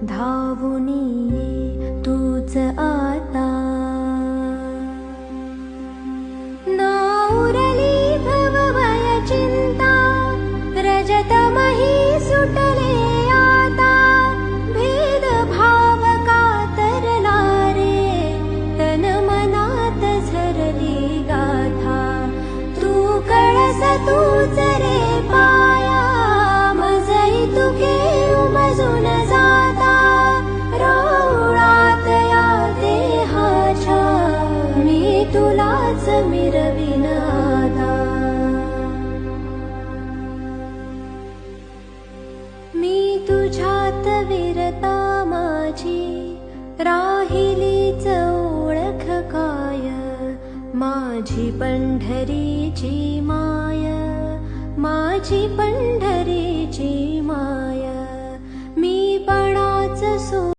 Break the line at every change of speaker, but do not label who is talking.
धावुनी ये तूच आता, ना उरली भवभय चिंता, रजतमही सुटले आता। भेदभाव कातरला रे, तन मनात झरली गाथा। तू कळस तूच रे पाया, मजई तुके उमजून जाता। राऊळात या देहाच्या, मी तुलाच मिरविन आता। मी तुझ्यात विरता माझी, राहिलीच ओळख काय। माझी पंढरीची माय, माझी पंढरीची माय।